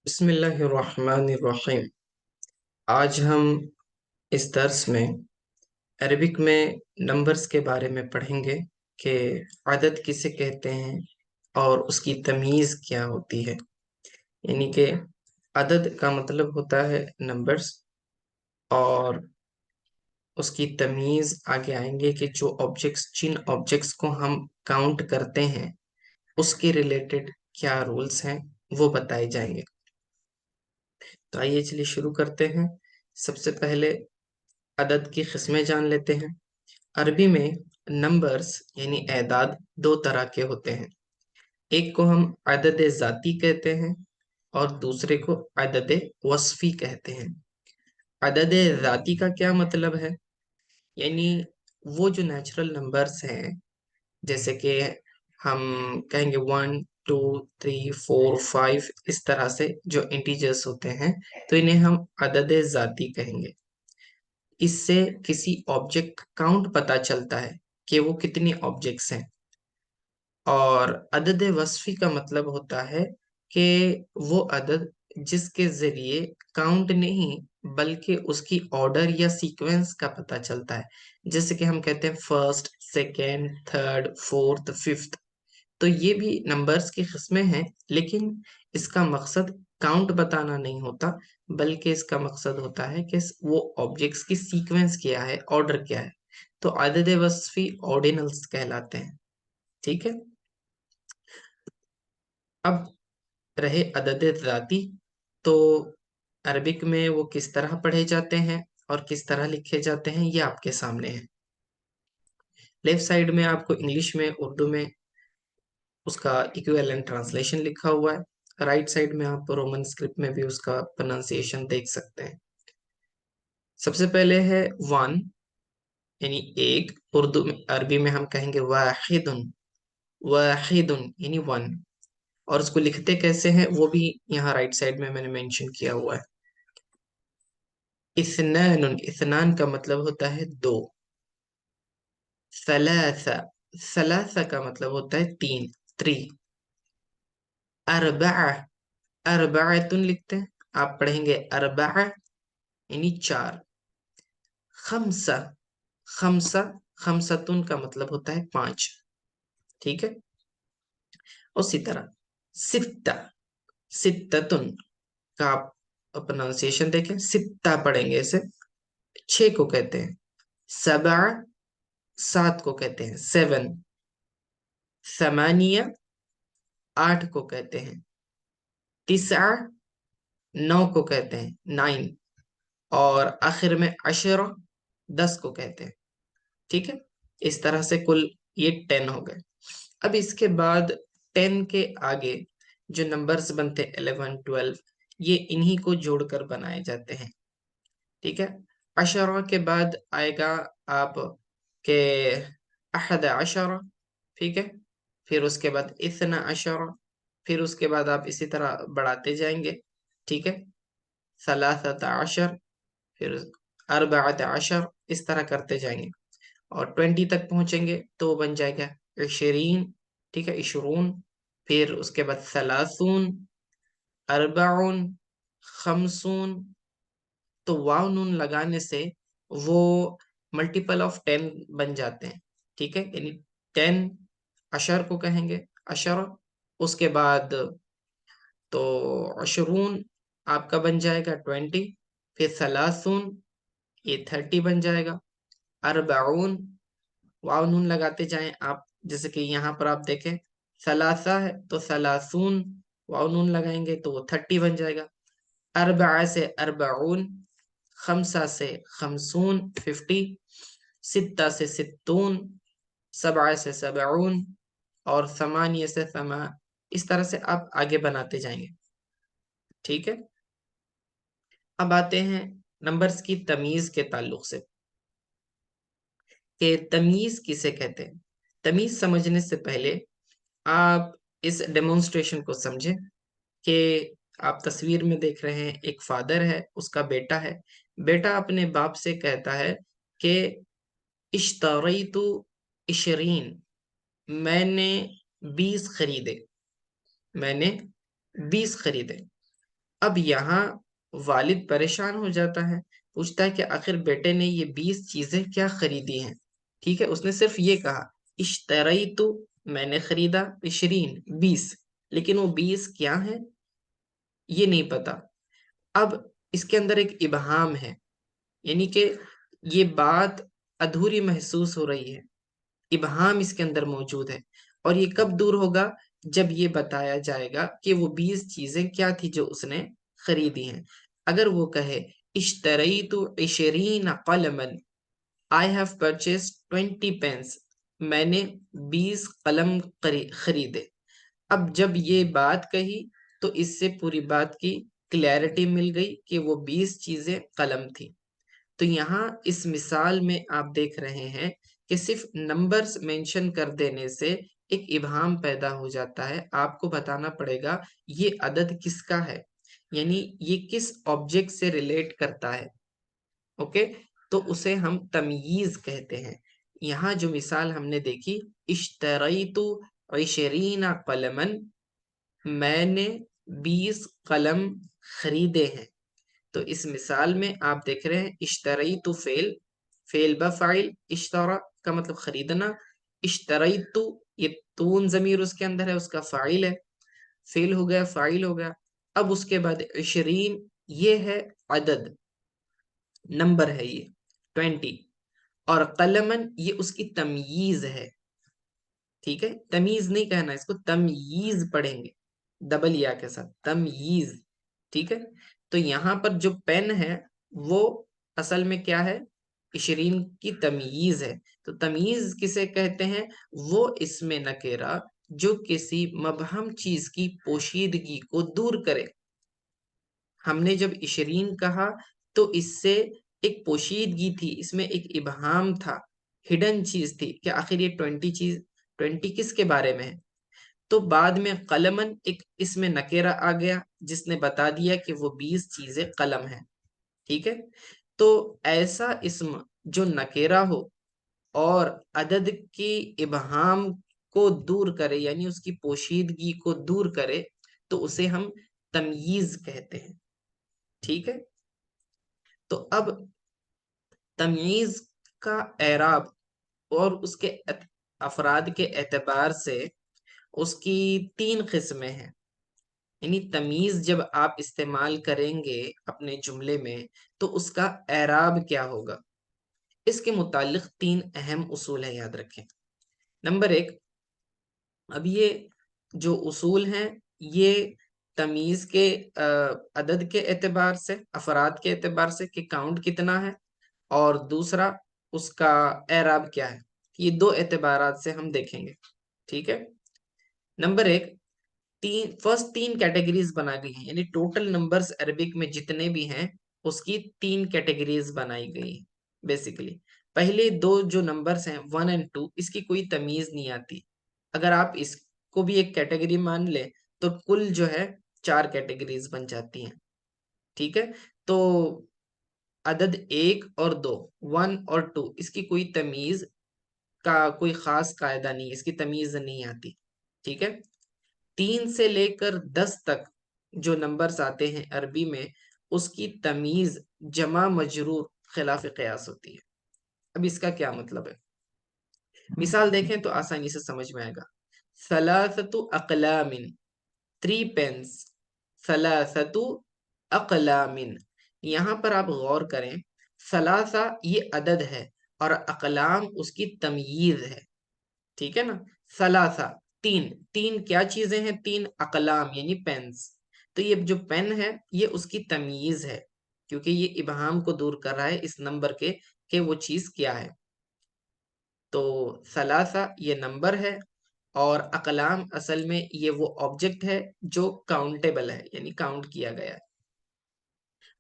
بسم اللہ الرحمن الرحیم۔ آج ہم اس درس میں عربک میں نمبرز کے بارے میں پڑھیں گے کہ عدد کسے کہتے ہیں اور اس کی تمیز کیا ہوتی ہے۔ یعنی کہ عدد کا مطلب ہوتا ہے نمبرز، اور اس کی تمیز آگے آئیں گے کہ جن آبجیکٹس کو ہم کاؤنٹ کرتے ہیں اس کے ریلیٹڈ کیا رولز ہیں وہ بتائے جائیں گے۔ تو آئیے چلیے شروع کرتے ہیں۔ سب سے پہلے عدد کی قسمیں جان لیتے ہیں۔ عربی میں نمبرز یعنی اعداد دو طرح کے ہوتے ہیں، ایک کو ہم عدد ذاتی کہتے ہیں اور دوسرے کو عدد وصفی کہتے ہیں۔ عدد ذاتی کا کیا مطلب ہے؟ یعنی وہ جو نیچرل نمبرز ہیں، جیسے کہ ہم کہیں گے 1 2 3 4 5، اس طرح سے جو انٹیجرز ہوتے ہیں تو انہیں ہم عدد ذاتی کہیں گے۔ اس سے کسی آبجیکٹ کاؤنٹ پتا چلتا ہے کہ وہ کتنی آبجیکٹس ہیں۔ اور عدد وصفی کا مطلب ہوتا ہے کہ وہ عدد جس کے ذریعے کاؤنٹ نہیں بلکہ اس کی آرڈر یا سیکوینس کا پتا چلتا ہے، جیسے کہ ہم کہتے ہیں first, second, third, fourth, fifth. تو یہ بھی نمبرز کی قسمیں ہیں، لیکن اس کا مقصد کاؤنٹ بتانا نہیں ہوتا، بلکہ اس کا مقصد ہوتا ہے کہ وہ آبجیکٹس کی سیکوینس کیا ہے، آرڈر کیا ہے۔ تو عدد وصفی آرڈینلز کہلاتے ہیں، ٹھیک ہے۔ اب رہے عدد ذاتی، تو عربک میں وہ کس طرح پڑھے جاتے ہیں اور کس طرح لکھے جاتے ہیں یہ آپ کے سامنے ہے۔ لیفٹ سائڈ میں آپ کو انگلش میں، اردو میں اس کا ایکویلنٹ ٹرانسلیشن لکھا ہوا ہے، رائٹ سائڈ میں آپ رومن اسکرپٹ میں بھی اس کا پروننسیشن دیکھ سکتے ہیں۔ سب سے پہلے ہے 1 یعنی ایک، عربی میں ہم کہیں گے واحد، واحد یعنی 1۔ اور اس کو لکھتے کیسے ہیں وہ بھی یہاں رائٹ سائڈ میں نے مینشن کیا ہوا ہے۔ اثنان، اثنان کا مطلب ہوتا ہے دو۔ ثلاثہ، ثلاثہ کا مطلب ہوتا ہے تین، 3۔ اربعہ، اربعۃ لکھتے ہیں، آپ پڑھیں گے اربعہ یعنی 4۔ خمسہ، خمسہ، خمسۃن کا مطلب ہوتا ہے 5، ٹھیک ہے۔ اسی طرح ستہ، ستتن کا آپ پروننسیشن دیکھیں، ستہ پڑھیں گے اسے، 6 کو کہتے ہیں۔ سبع، 7 کو کہتے ہیں، 7۔ ثمانیہ، 8 کو کہتے ہیں۔ تسع، 9 کو کہتے ہیں، 9۔ اور آخر میں عشرہ، 10 کو کہتے ہیں، ٹھیک ہے۔ اس طرح سے کل یہ 10 ہو گئے۔ اب اس کے بعد 10 کے آگے جو نمبرز بنتے 11 12، یہ انہی کو جوڑ کر بنائے جاتے ہیں، ٹھیک ہے۔ عشرہ کے بعد آئے گا آپ کہ احد عشرہ، ٹھیک ہے۔ پھر اس کے بعد اثنا عشرہ، پھر اس کے بعد آپ اسی طرح بڑھاتے جائیں گے، ٹھیک ہے۔ ثلاثۃ عشر، پھر اربعۃ عشر، اس طرح کرتے جائیں گے، اور 20 تک پہنچیں گے تو بن جائے گا 20، ٹھیک ہے، 20۔ پھر اس کے بعد 30، 40، 50۔ تو واو نون لگانے سے وہ ملٹیپل آف 10 بن جاتے ہیں، ٹھیک ہے۔ یعنی 10 عشر کو کہیں گے، عشر۔ اس کے بعد تو 20 آپ کا بن جائے گا 20، پھر 30 یہ 30 بن جائے گا۔ 40 واو نون لگاتے جائیں آپ، جیسے کہ یہاں پر آپ دیکھیں ثلاثہ ہے تو 30 واو نون لگائیں گے تو وہ 30 بن جائے گا۔ 4 سے 40، 5 سے 50، 50۔ 6 سے 60، 7 سے 70، اور 8 سے 8۔ اس طرح سے آپ آگے بناتے جائیں گے، ٹھیک ہے۔ اب آتے ہیں نمبرز کی تمیز کے تعلق سے کہ تمیز کسے کہتے ہیں۔ تمیز سمجھنے سے پہلے آپ اس ڈیمونسٹریشن کو سمجھیں کہ آپ تصویر میں دیکھ رہے ہیں ایک فادر ہے، اس کا بیٹا ہے۔ بیٹا اپنے باپ سے کہتا ہے کہ اشتریت 20، میں نے 20 خریدے، میں نے 20 خریدے۔ اب یہاں والد پریشان ہو جاتا ہے، پوچھتا ہے کہ آخر بیٹے نے یہ 20 چیزیں کیا خریدی ہیں؟ ٹھیک ہے، اس نے صرف یہ کہا اشتریتو، میں نے خریدا 20، لیکن وہ 20 کیا ہیں یہ نہیں پتا۔ اب اس کے اندر ایک ابہام ہے، یعنی کہ یہ بات ادھوری محسوس ہو رہی ہے، ابہام اس کے اندر موجود ہے، اور یہ کب دور ہوگا؟ جب یہ بتایا جائے گا کہ وہ 20 چیزیں کیا تھی جو اس نے خریدی ہیں۔ اگر وہ کہے اشتریت 20 قلما، I have purchased 20 pens، میں نے 20 قلم خریدے، اب جب یہ بات کہی تو اس سے پوری بات کی کلیئرٹی مل گئی کہ وہ 20 چیزیں قلم تھی۔ تو یہاں اس مثال میں آپ دیکھ رہے ہیں کہ صرف نمبرز مینشن کر دینے سے ایک ابہام پیدا ہو جاتا ہے، آپ کو بتانا پڑے گا یہ عدد کس کا ہے، یعنی یہ کس آبجیکٹ سے ریلیٹ کرتا ہے۔ اوکے، تو اسے ہم تمییز کہتے ہیں۔ یہاں جو مثال ہم نے دیکھی اشتریت 20 قلما، میں نے 20 قلم خریدے ہیں، تو اس مثال میں آپ دیکھ رہے ہیں اشتریت فعل بفاعل، اشترا کا مطلب خریدنا، اشتریت یہ تون ضمیر اس کے اندر ہے، اس کا فاعل ہے، فعل ہو گیا، فاعل ہو گیا۔ اب اس کے بعد 20 یہ ہے عدد، نمبر ہے یہ 20، اور قلمن یہ اس کی تمییز ہے۔ ٹھیک ہے، تمیز نہیں کہنا، اس کو تمییز پڑھیں گے ڈبل یا کے ساتھ، تمییز۔ ٹھیک ہے، تو یہاں پر جو پین ہے وہ اصل میں کیا ہے؟ 20 کی تمییز ہے۔ تو تمییز کسے کہتے ہیں؟ وہ اسم نکرہ جو کسی مبہم چیز کی پوشیدگی کو دور کرے۔ ہم نے جب 20 کہا تو اس سے ایک پوشیدگی تھی، اس میں ایک ابہام تھا، ہڈن چیز تھی کہ آخر یہ 20 کس کے بارے میں ہے۔ تو بعد میں قلمن ایک اسم نکرہ آ گیا جس نے بتا دیا کہ وہ 20 چیزیں قلم ہیں۔ ٹھیک ہے، تو ایسا اسم جو نکرہ ہو اور عدد کی ابہام کو دور کرے، یعنی اس کی پوشیدگی کو دور کرے، تو اسے ہم تمییز کہتے ہیں۔ ٹھیک ہے، تو اب تمییز کا اعراب اور اس کے افراد کے اعتبار سے اس کی 3 قسمیں ہیں، یعنی تمیز جب آپ استعمال کریں گے اپنے جملے میں تو اس کا اعراب کیا ہوگا، اس کے متعلق 3 اہم اصول ہیں، یاد رکھیں۔ نمبر 1، اب یہ جو اصول ہیں یہ تمیز کے عدد کے اعتبار سے، افراد کے اعتبار سے کہ کاؤنٹ کتنا ہے، اور دوسرا اس کا اعراب کیا ہے، یہ 2 اعتبارات سے ہم دیکھیں گے۔ ٹھیک ہے، نمبر 1، فرسٹ 3 کیٹیگریز بنا گئی ہیں، یعنی ٹوٹل نمبرز عربک میں جتنے بھی ہیں اس کی 3 کیٹیگریز بنائی گئی ہیں۔ بیسیکلی پہلے 2 جو نمبرز ہیں 1 اور 2، اس کی کوئی تمیز نہیں آتی، اگر آپ اس کو بھی ایک کیٹیگری مان لیں تو کل جو ہے 4 کیٹیگریز بن جاتی ہیں۔ ٹھیک ہے، تو عدد 1 اور 2، 1 اور 2، اس کی کوئی تمیز کا کوئی خاص قاعدہ نہیں، اس کی تمیز نہیں آتی۔ ٹھیک ہے، 3 سے لے کر 10 تک جو نمبرز آتے ہیں عربی میں، اس کی تمیز جمع مجرور خلاف قیاس ہوتی ہے۔ اب اس کا کیا مطلب ہے؟ مثال دیکھیں تو آسانی سے سمجھ میں آئے گا۔ ثلاثت اقلام، 3 پینس، ثلاثت اقلام، یہاں پر آپ غور کریں، ثلاثہ یہ عدد ہے اور اقلام اس کی تمییز ہے۔ ٹھیک ہے نا، ثلاثہ 3 کیا چیزیں ہیں؟ 3 اقلام یعنی پینس، تو یہ جو پین ہے یہ اس کی تمییز ہے، کیونکہ یہ ابہام کو دور کر رہا ہے اس نمبر کے کہ وہ چیز کیا ہے۔ تو ثلاثہ یہ نمبر ہے اور اقلام اصل میں یہ وہ آبجیکٹ ہے جو کاؤنٹیبل ہے، یعنی کاؤنٹ کیا گیا ہے،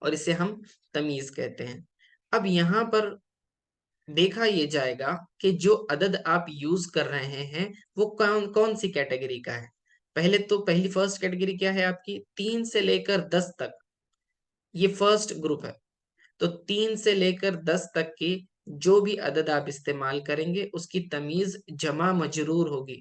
اور اسے ہم تمیز کہتے ہیں۔ اب یہاں پر دیکھا یہ جائے گا کہ جو عدد آپ یوز کر رہے ہیں وہ کون سی کیٹیگری کا ہے۔ پہلی فرسٹ کیٹیگری کیا ہے آپ کی؟ 3 سے لے کر 10 تک، یہ فرسٹ گروپ ہے۔ تو 3 سے لے کر 10 تک کی جو بھی عدد آپ استعمال کریں گے اس کی تمیز جمع مجرور ہوگی۔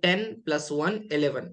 10 + 1 11,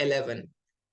11।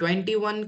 21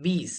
20,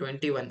21,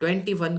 21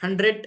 100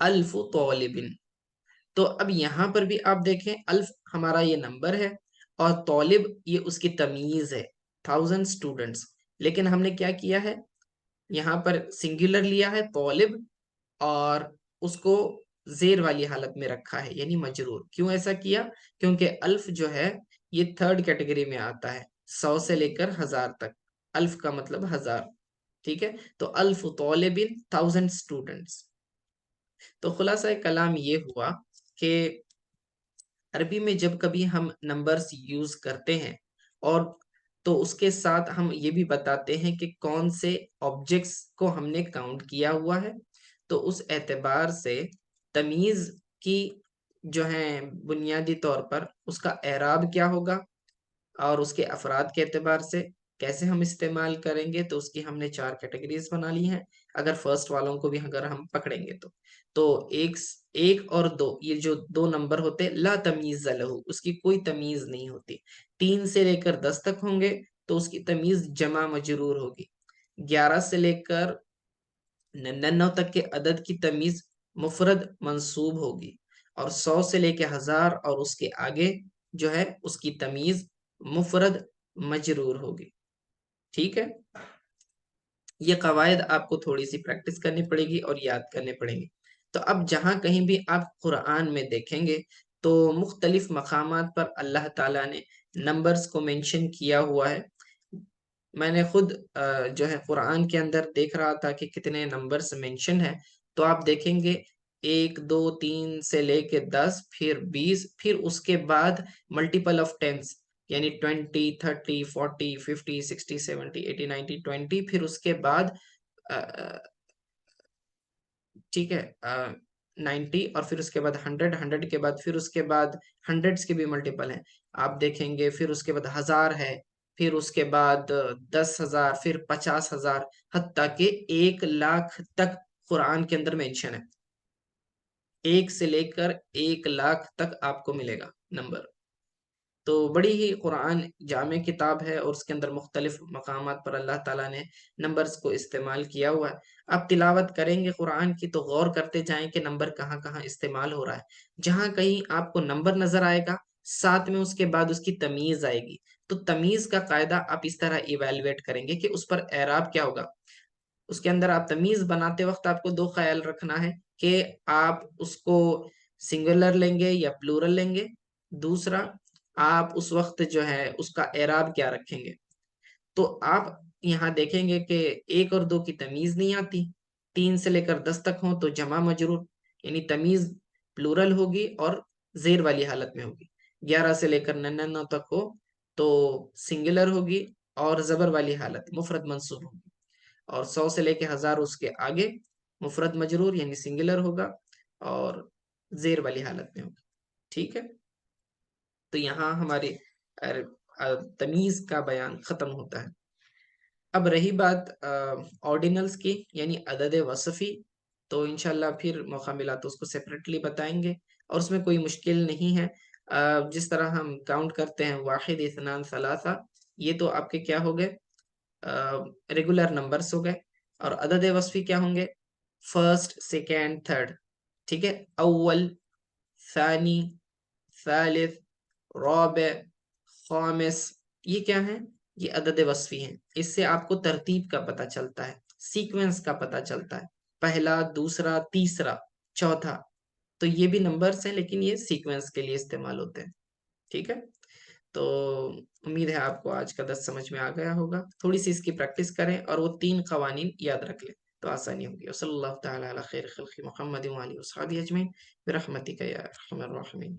الف طالب. تو اب یہاں پر بھی آپ دیکھیں الف ہمارا یہ نمبر ہے اور طالب یہ اس کی تمیز ہے، 1000 اسٹوڈنٹس. لیکن ہم نے کیا کیا ہے، یہاں پر سنگولر لیا ہے طالب اور اس کو زیر والی حالت میں رکھا ہے یعنی مجرور. کیوں ایسا کیا؟ کیونکہ الف جو ہے یہ تھرڈ کیٹیگری میں آتا ہے، 100 سے لے کر 1000 تک. الف کا مطلب 1000. ٹھیک ہے، تو الف طالب 1000 اسٹوڈنٹس. تو خلاصہ کلام یہ ہوا کہ عربی میں جب کبھی ہم نمبرز یوز کرتے ہیں اور تو اس کے ساتھ ہم یہ بھی بتاتے ہیں کہ کون سے آبجیکٹس کو ہم نے کاؤنٹ کیا ہوا ہے. تو اس اعتبار سے تمیز کی جو ہے بنیادی طور پر اس کا اعراب کیا ہوگا اور اس کے افراد کے اعتبار سے کیسے ہم استعمال کریں گے، تو اس کی ہم نے 4 کیٹیگریز بنا لی ہیں. اگر فرسٹ والوں کو بھی اگر ہم پکڑیں گے تو ایک اور دو، یہ جو دو نمبر ہوتے لا تمیز لہو، اس کی کوئی تمیز نہیں ہوتی. 3 سے لے کر 10 تک ہوں گے تو اس کی تمیز جمع مجرور ہوگی. 11 سے لے کر 99 تک کے عدد کی تمیز مفرد منصوب ہوگی. اور 100 سے لے کے 1000 اور اس کے آگے جو ہے اس کی تمیز مفرد مجرور ہوگی. ٹھیک ہے، یہ قواعد آپ کو تھوڑی سی پریکٹس کرنی پڑے گی اور یاد کرنے پڑیں گے. تو اب جہاں کہیں بھی آپ قرآن میں دیکھیں گے تو مختلف مقامات پر اللہ تعالیٰ نے نمبرز کو مینشن کیا ہوا ہے. میں نے خود جو ہے قرآن کے اندر دیکھ رہا تھا کہ کتنے نمبرز مینشن ہیں. تو آپ دیکھیں گے 1 2 3 سے لے کے 10 پھر 20 پھر اس کے بعد ملٹیپل آف ٹینس یعنی 20 30 40 50 60 70 80 90 20 پھر اس کے بعد ٹھیک ہے 90 اور پھر اس کے بعد 100 کے بعد پھر اس کے بعد ہنڈریڈس کے بھی ملٹیپل ہیں. آپ دیکھیں گے پھر اس کے بعد 1000 ہے، پھر اس کے بعد 10,000 پھر 50,000 حتیٰ کہ 1,00,000 تک قرآن کے اندر مینشن ہے. 1 سے لے کر 1,00,000 تک آپ کو ملے گا نمبر. تو بڑی ہی قرآن جامع کتاب ہے اور اس کے اندر مختلف مقامات پر اللہ تعالیٰ نے نمبرز کو استعمال کیا ہوا ہے. آپ تلاوت کریں گے قرآن کی تو غور کرتے جائیں کہ نمبر کہاں کہاں استعمال ہو رہا ہے. جہاں کہیں آپ کو نمبر نظر آئے گا ساتھ میں اس کے بعد اس کی تمیز آئے گی، تو تمیز کا قاعدہ آپ اس طرح ایویلویٹ کریں گے کہ اس پر اعراب کیا ہوگا. اس کے اندر آپ تمیز بناتے وقت آپ کو 2 خیال رکھنا ہے کہ آپ اس کو سنگولر لیں گے یا پلورل لیں گے. دوسرا آپ اس وقت جو ہے اس کا اعراب کیا رکھیں گے. تو آپ یہاں دیکھیں گے کہ 1 اور 2 کی تمیز نہیں آتی. 3 سے لے کر 10 تک ہوں تو جمع مجرور یعنی تمیز پلورل ہوگی اور زیر والی حالت میں ہوگی. 11 سے لے کر 99 تک ہو تو سنگولر ہوگی اور زبر والی حالت مفرد منصوب ہوگی. اور 100 سے لے کے 1000 اس کے آگے مفرد مجرور یعنی سنگولر ہوگا اور زیر والی حالت میں ہوگا. ٹھیک ہے، تو یہاں ہماری تمیز کا بیان ختم ہوتا ہے. اب رہی بات آرڈینلز کی یعنی عدد وصفی، تو انشاءاللہ پھر موقع ملا تو اس کو سیپریٹلی بتائیں گے اور اس میں کوئی مشکل نہیں ہے. جس طرح ہم کاؤنٹ کرتے ہیں 1 2 3 یہ تو آپ کے کیا ہو گئے ریگولر نمبرز ہو گئے. اور عدد وصفی کیا ہوں گے؟ First second third. ٹھیک ہے، اول ثانی ثالث رابع خامس، یہ کیا ہیں؟ یہ عدد وصفی ہیں. اس سے آپ کو ترتیب کا پتہ چلتا ہے، سیکوینس کا پتہ چلتا ہے، پہلا دوسرا تیسرا چوتھا. تو یہ بھی نمبرز ہیں لیکن یہ سیکوینس کے لیے استعمال ہوتے ہیں. ٹھیک ہے، تو امید ہے آپ کو آج کا درس سمجھ میں آ گیا ہوگا. تھوڑی سی اس کی پریکٹس کریں اور وہ 3 قوانین یاد رکھ لیں تو آسانی ہوگی. وصلی اللہ تعالی علی خیر خلق محمد و آلہ و صحبہ اجمعین برحمتک یا ارحم الراحمین.